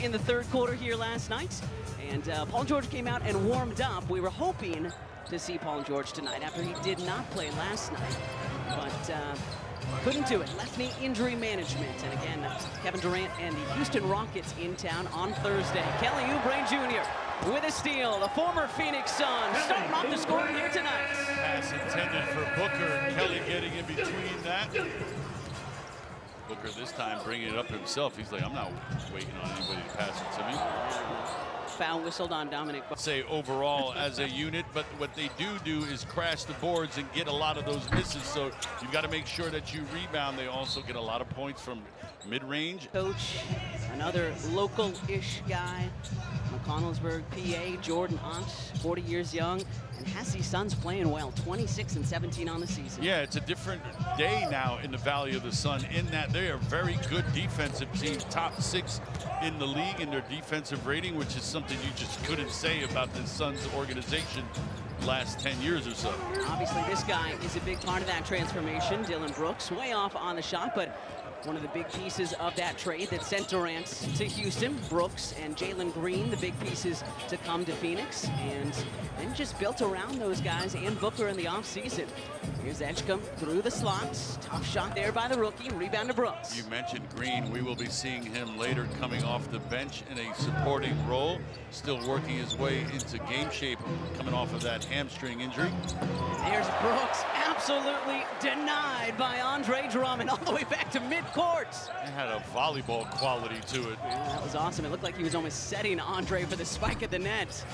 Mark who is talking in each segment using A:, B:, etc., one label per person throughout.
A: in the third quarter here last night. And Paul George came out and warmed up. We were hoping to see Paul George tonight after he did not play last night. But couldn't do it. Left knee injury management. And again, Kevin Durant and the Houston Rockets in town on Thursday. Kelly Oubre Jr. with a steal. The former Phoenix Sun starting off the scoring here tonight.
B: Pass intended for Booker. And Kelly getting in between that. Booker this time bringing it up himself. He's like, I'm not waiting on anybody to pass it to me.
A: Foul whistled on Dominic.
B: Say overall as a unit, but what they do is crash the boards and get a lot of those misses. So you've got to make sure that you rebound. They also get a lot of points from mid-range.
A: Coach, another local-ish guy, McConnellsburg, PA, Jordan Ott, 40 years young, and has these Suns playing well, 26 and 17 on the season.
B: Yeah, it's a different day now in the Valley of the Sun in that they are a very good defensive team, top 6 in the league in their defensive rating, which is something you just couldn't say about the Suns organization last 10 years or so.
A: Obviously, this guy is a big part of that transformation. Dylan Brooks, way off on the shot, but one of the big pieces of that trade that sent Durant to Houston. Brooks and Jalen Green, the big pieces to come to Phoenix, and then just built around those guys and Booker in the offseason. Here's Edgecombe through the slots. Tough shot there by the rookie. Rebound to Brooks.
B: You mentioned Green. We will be seeing him later coming off the bench in a supporting role. Still working his way into game shape, coming off of that hamstring injury.
A: There's Brooks, absolutely denied by Andre Drummond all the way back to midcourt.
B: It had a volleyball quality to it.
A: Yeah, that was awesome. It looked like he was almost setting Andre for the spike at the net.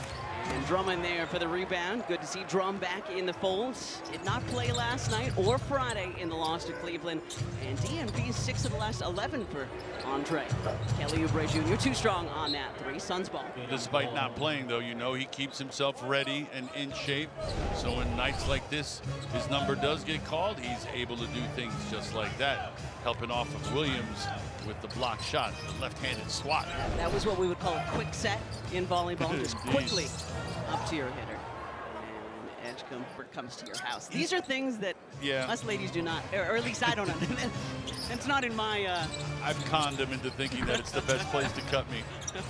A: And Drummond there for the rebound. Good to see Drum back in the fold. Did not play last night or Friday in the loss to Cleveland. And DNP 6 of the last 11 for Andre. Kelly Oubre Jr. too strong on that 3. Suns ball.
B: Despite not playing, though, you know he keeps himself ready and in shape. So when nights like this, his number does get called, he's able to do things just like that. Helping off of Williams with the block shot, the left-handed swat.
A: That was what we would call a quick set in volleyball, just quickly up to your hitter. And Edgecombe comes to your house. These are things that us ladies do not, or at least I don't know. It's not in my...
B: I've conned him into thinking that it's the best place to cut me.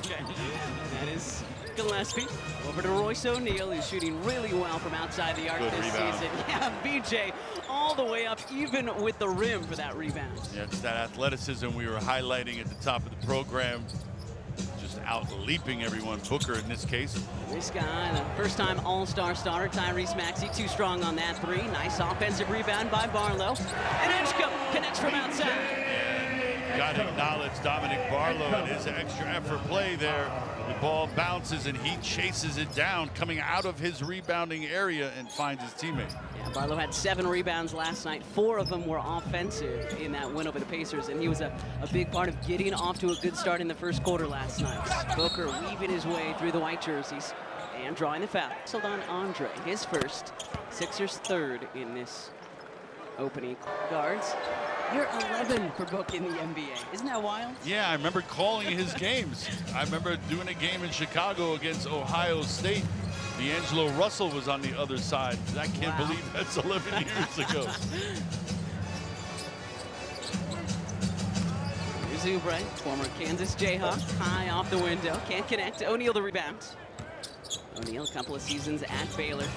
A: Okay, that is Gillespie. Over to Royce O'Neal, who's shooting really well from outside the arc this season. Yeah, BJ all the way up, even with the rim for that rebound.
B: Yeah, it's that athleticism we were highlighting at the top of the program. Just out leaping everyone. Booker in this case.
A: This guy, the first-time All-Star starter, Tyrese Maxey, too strong on that 3. Nice offensive rebound by Barlow. And Edgecombe connects from outside.
B: Got to acknowledge Dominic Barlow and his extra effort play there. The ball bounces and he chases it down, coming out of his rebounding area and finds his teammate.
A: Yeah, Barlow had 7 rebounds last night. 4 of them were offensive in that win over the Pacers, and he was a big part of getting off to a good start in the first quarter last night. Booker weaving his way through the white jerseys and drawing the foul. Sold on Andre, his first, Sixers' 3rd in this opening. Guards, you're 11 for Book in the NBA. Isn't that wild?
B: Yeah, I remember calling his games. I remember doing a game in Chicago against Ohio State. D'Angelo Russell was on the other side. I can't believe that's 11 years ago.
A: Here's Oubre, former Kansas Jayhawk, high off the window, can't connect. O'Neal the rebound. O'Neal, a couple of seasons at Baylor.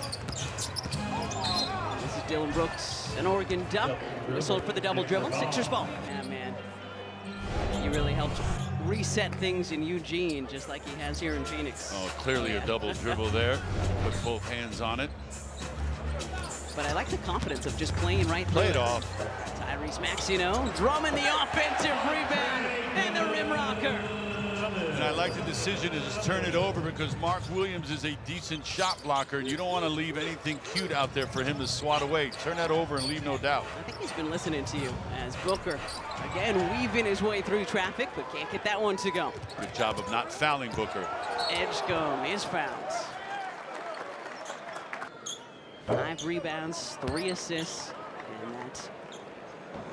A: This is Dylan Brooks, an Oregon Duck, whistled for the double dribble. Sixers ball. Yeah, man, he really helped reset things in Eugene, just like he has here in Phoenix.
B: Oh, clearly a double dribble there. Put both hands on it.
A: But I like the confidence of just playing right through.
B: Play it off.
A: Tyrese Maxey, Drummond the offensive rebound and the rim rocker.
B: And I like the decision to just turn it over because Mark Williams is a decent shot blocker, and you don't want to leave anything cute out there for him to swat away. Turn that over and leave no doubt.
A: I think he's been listening to you as Booker, again, weaving his way through traffic, but can't get that one to go.
B: Good job of not fouling Booker.
A: Edgecombe is fouled. 5 rebounds, 3 assists, and that's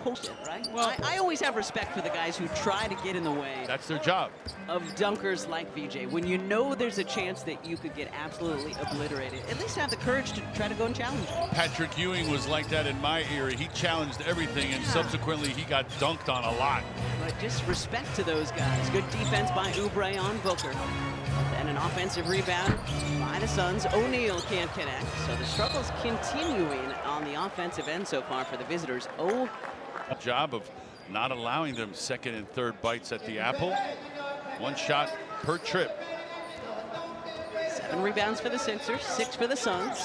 A: posted, right? Well, I always have respect for the guys who try to get in the way.
B: That's their job.
A: Of dunkers like VJ. When you know there's a chance that you could get absolutely obliterated, at least have the courage to try to go and challenge him.
B: Patrick Ewing was like that in my era. He challenged everything, and subsequently he got dunked on a lot.
A: But just respect to those guys. Good defense by Oubre on Booker. And an offensive rebound by the Suns. O'Neal can't connect. So the struggle's continuing on the offensive end so far for the visitors.
B: Job of not allowing them second and third bites at the apple. One shot per trip.
A: 7 rebounds for the Sixers, 6 for the Suns.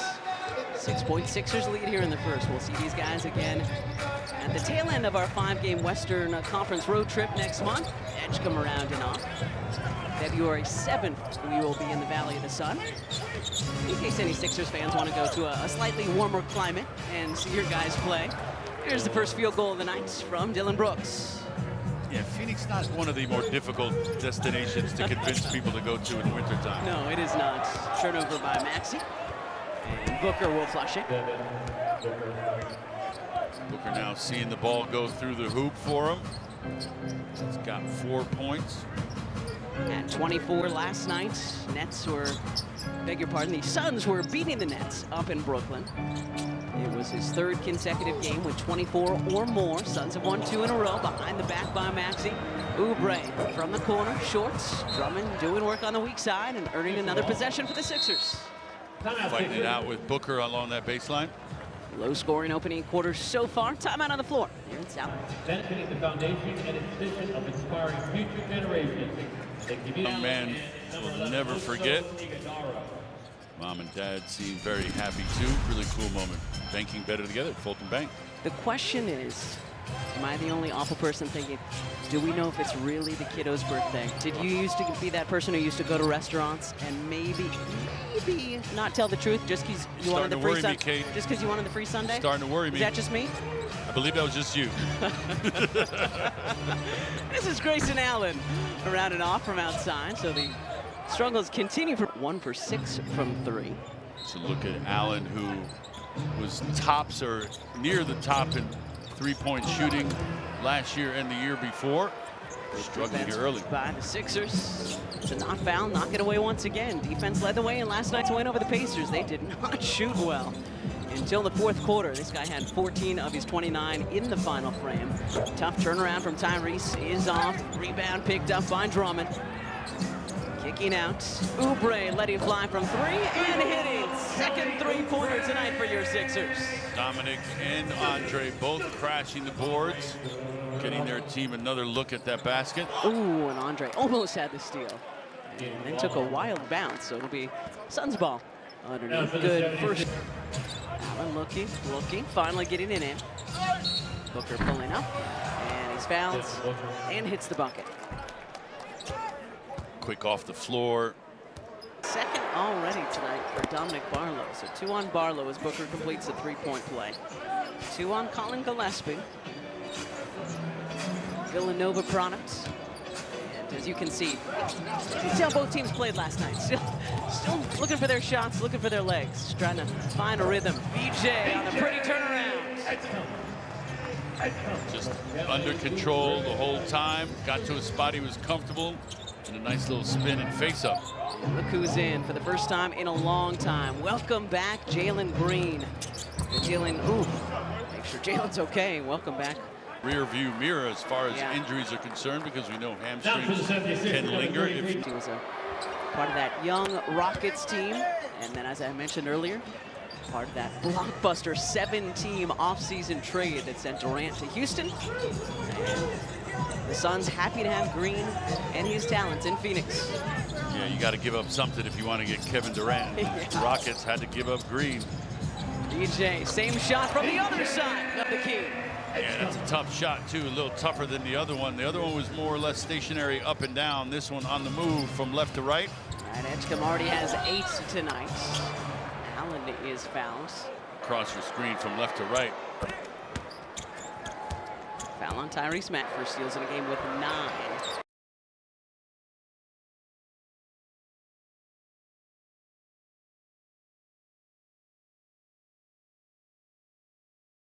A: 6-point Sixers lead here in the first. We'll see these guys again at the tail end of our 5-game Western Conference road trip next month. Edge come around and off. February 7th, we will be in the Valley of the Sun. In case any Sixers fans want to go to a slightly warmer climate and see your guys play. Here's the first field goal of the night from Dylan Brooks.
B: Yeah, Phoenix not one of the more difficult destinations to convince people to go to in wintertime.
A: No, it is not. Turnover by Maxey. And Booker will flush it.
B: Booker now seeing the ball go through the hoop for him. He's got 4 points.
A: At 24 last night, the Suns were beating the Nets up in Brooklyn. It was his 3rd consecutive game with 24 or more. Suns have won 2 in a row. Behind the back by Maxey. Oubre from the corner, shorts. Drummond doing work on the weak side and earning another possession for the Sixers.
B: Fighting it out with Booker along that baseline.
A: Low scoring opening quarter so far. Timeout on the floor. Here it's out.
C: Benefiting the foundation and institution of inspiring future generations.
B: Young man will never forget. Mom and Dad seem very happy too. Really cool moment. Banking better together at Fulton Bank.
A: The question is, am I the only awful person thinking, do we know if it's really the kiddo's birthday? Did you used to be that person who used to go to restaurants and maybe not tell the truth just because you wanted the free Sunday? Just because you wanted the free Sunday?
B: Starting to worry me.
A: Is that just me?
B: I believe that was just you.
A: This is Grayson Allen around and off from outside. So the struggles continue. 1 for 6 from 3.
B: So look at Allen, who was tops or near the top in 3-point shooting last year and the year before. Struggling here early.
A: By the Sixers to not foul, knock it away once again. Defense led the way in last night's win over the Pacers. They did not shoot well until the 4th quarter. This guy had 14 of his 29 in the final frame. Tough turnaround from Tyrese is off. Rebound picked up by Drummond. Kicking out. Oubre letting fly from 3 and hitting. 2nd 3-pointer tonight for your Sixers.
B: Dominic and Andre both crashing the boards, getting their team another look at that basket.
A: Ooh, and Andre almost had the steal. And then took a wild bounce, so it'll be Suns ball underneath. Good first. Allen looking, finally getting it in. Booker pulling up, and he's fouled and hits the bucket.
B: Quick off the floor.
A: 2nd already tonight for Dominic Barlow. So 2 on Barlow as Booker completes a 3-point play. 2 on Colin Gillespie. Villanova product. And as you can see, you can tell both teams played last night. Still looking for their shots, looking for their legs. Just trying to find a rhythm. VJ on a pretty turnaround.
B: Just under control the whole time. Got to a spot he was comfortable. And a nice little spin and face-up.
A: Look who's in for the first time in a long time. Welcome back, Jalen Green. Jalen, make sure Jalen's okay. Welcome back.
B: Rear view mirror as far as injuries are concerned, because we know hamstrings can linger.
A: He was a part of that young Rockets team. And then, as I mentioned earlier, part of that blockbuster 7-team offseason trade that sent Durant to Houston. And the Suns happy to have Green and his talents in Phoenix.
B: Yeah, you got to give up something if you want to get Kevin Durant. The Rockets had to give up Green.
A: DJ, same shot from the other side of the key.
B: Yeah, that's a tough shot too, a little tougher than the other one. The other one was more or less stationary up and down. This one on the move from left to right.
A: Right, Edgecombe already has 8 tonight. Allen is fouled.
B: Across your screen from left to right.
A: Foul on Tyrese Maxey, steals in a game with 9.